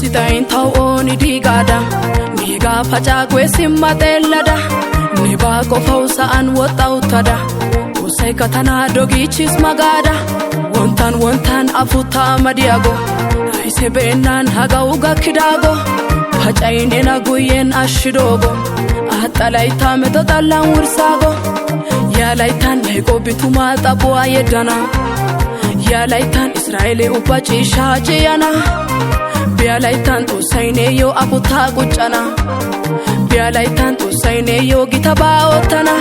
sitain tau oni digada niga faca simma telada niba qofausa an wotautada usai katana dogichis magada wontan afuta madiago aise benan haga uga kidago facainena guyen ashidogo atalaita meto talan wursago ya laitan lego bituma tabwa yedana ya laitan Israeli upachi shajiyana biya laitan to saine yo abuta guchana biya laitan to saine yo gitaba otana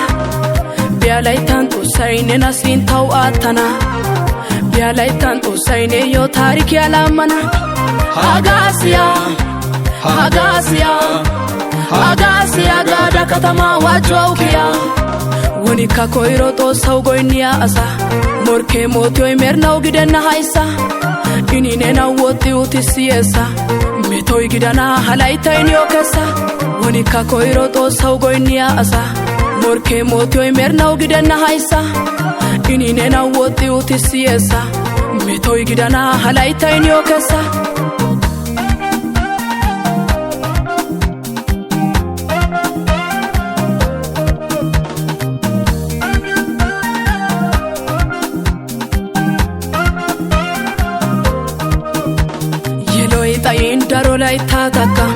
biya laitan to saine nasin tau atana biya laitan to saine yo tarik yalamana Hagasiya gada katama wajaukiya woni kakoiro to saugoinia asa morke motio imerna ugidena haisa inine na woti utisiesa metoi gidana halaita iniokesa woni kakoiro to saugoinia asa morke motio imerna ugidena haisa inine na woti utisiesa metoi gidana halaita iniokesa daro laita taka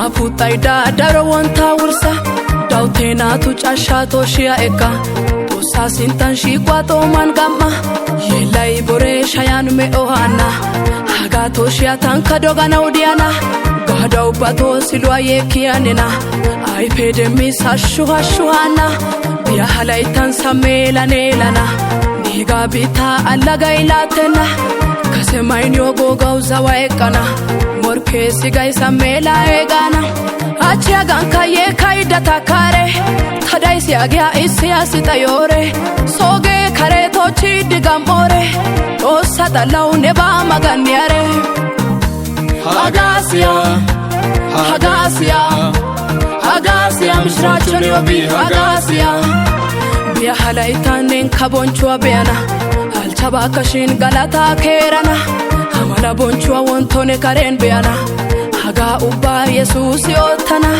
aputai daro wanta wursa dautena tu chasha to shia eka to sasintan shi kwato man gamma yelai bore shayan me ohana haga to shia tanka doga naudiana gadau bato silwa yekianena ai pede misa shuhana biya halaitan samela nelana niga bita allaga ilatena kase mainyo go gauza waekana morke sigai samela egana achya ganka ye kaida takare thadai siagya isya sitayore soge kare to chidi gamore to sadalau neba maganyare Hagasiya mishrachuni obi Hagasiya biya halaitanen kabonchwa beana alchaba kashin galata kerana amala bonchwa wontone karen beana haga ubba Jesus yotana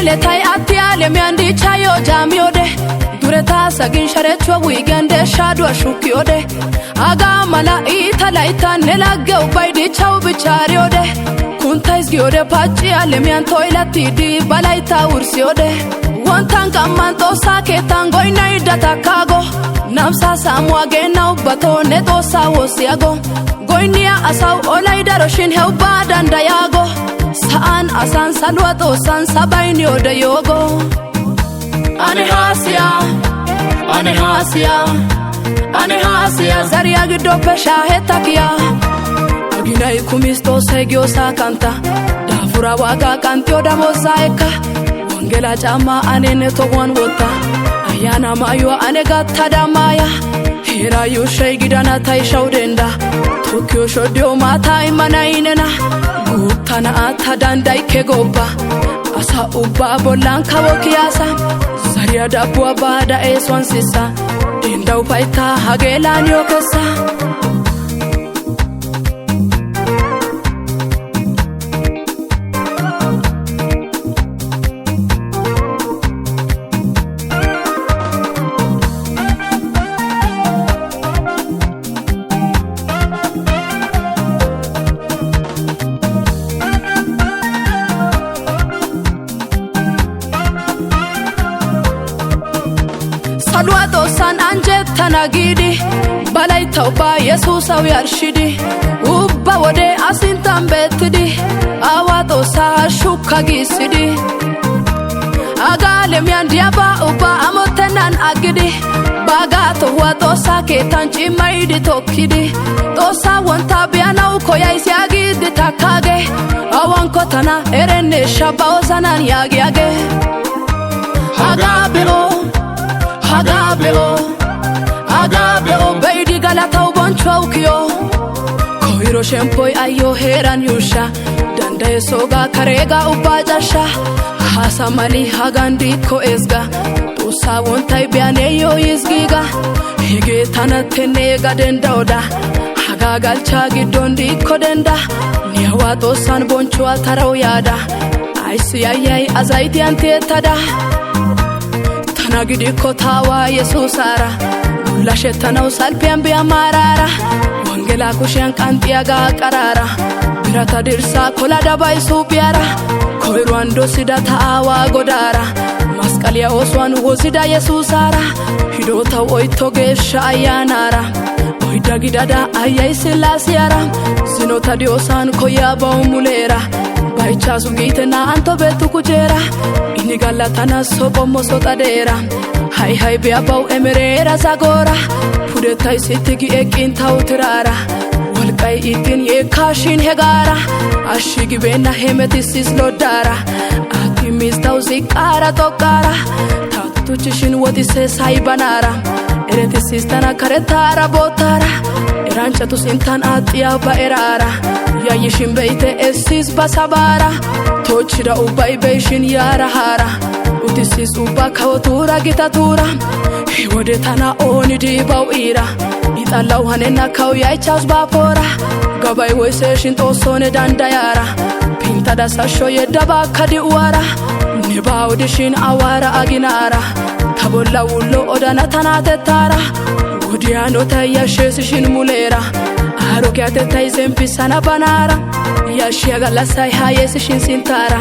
letai atiale miandi chayo jamiode dureta sagin sharecho wigende shadwa shukiode aga mala italaita nelage ubaidi chaw bichariode kuntais giode pachi ale mian toilati di balaita ursiode wontanga manto saketan goinai data kago namsa samwage nau batone to sawosiago goinia asaw olai daroshin heuba dandayago saan asan salwato san sabaini ode yogo ane hasiya zaria gido pesha hetakia aginai kumisto segyo sakanta dafura waga kantio da mozaika wangela chama anene to wan wota ayana mayo ane gatta da maya hira yushai gidana tai shaudenda tokyo shodio mata imana inena gutana atadandai kegoba asa ubba bolan kawokiyasa zaria dabwa bada eswansisa dinda upaita hagelani okesa salwato san anjetana gidi balai tauba Jesus awi arshidi ubba wode asintan betidi awato sa shukka gisidi agale miandiaba ubba amotenan agidi bagato wato saketan chimaidi tokidi to sa wonta biana ukoya isi agidi takage awankotana erene shaba osanan yagi Agabeo beidi galataw bonchow kiyo koiro shempoy ayo heran yusha dandaye soga karega ubajasha hasamali hagandi ko esga tusa wontay biane yo yizgiga hege tanatene gadendoda haga galcha gidondi kodenda niyawa tosan boncho ataraw yada aisi ayay azaiti antetada tanagidi kotawa yesusara lashetanaw salpian bi amarara wangela kushan kantiaga qarara birata dirsa kolada bay supiara koirwando sidata awa godara masqaliya oswan wosida yesusara hidota oito gesha ayanara oida gidada ayay silasiara sinota diosan koya baumulera baicha sugitena anto betu kujera ini galatana sobomo sotadera hay hay be abau emerera zagora pudetay sitigi ekin tautrara walqay itin ye kashin hegara ashigi bena hemetis lodara akimis tausikara tokara tatuchishin wodise saibanara eretis tana karetara botara erancha tu sintan atia ba erara yayishin beite esis basabara tochira ubay beishin yara hara utisis uba kawotura gitatura hiwode tana oni di bawira italaw hanena kaw yaichas bapora gabay woiseshin tosone dandayara pintada sasho yedaba kadi uara nebawdishin awara aginara tabolla wullo odana tana tetara godiano tayasheshin mulera arokyate taizempisana banara yashia galasai hayeshin sintara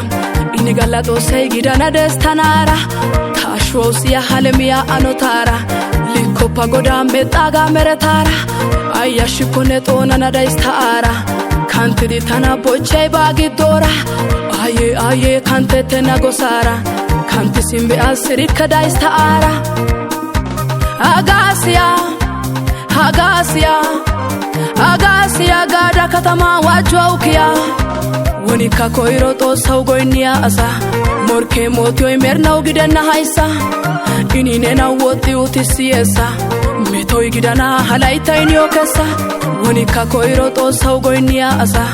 ini galato say gidana destanara tashwosia halemia anotara liko pagoda metaga meretara ayashikone tonana daistara kantidi tana bochey bagidora aye kantete nagosara kantisimbe asirika daistara agasia gada katama wajwaukia wonika koiro to saugoinia asa morke motio imernaw gidana haisa inine na woti utisiesa metoy gidana halaita inyokesa wonika koiro to saugoinia asa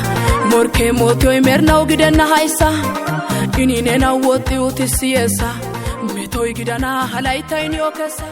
morke motio imernaw gidana haisa inine na woti utisiesa metoy gidana halaita inyokesa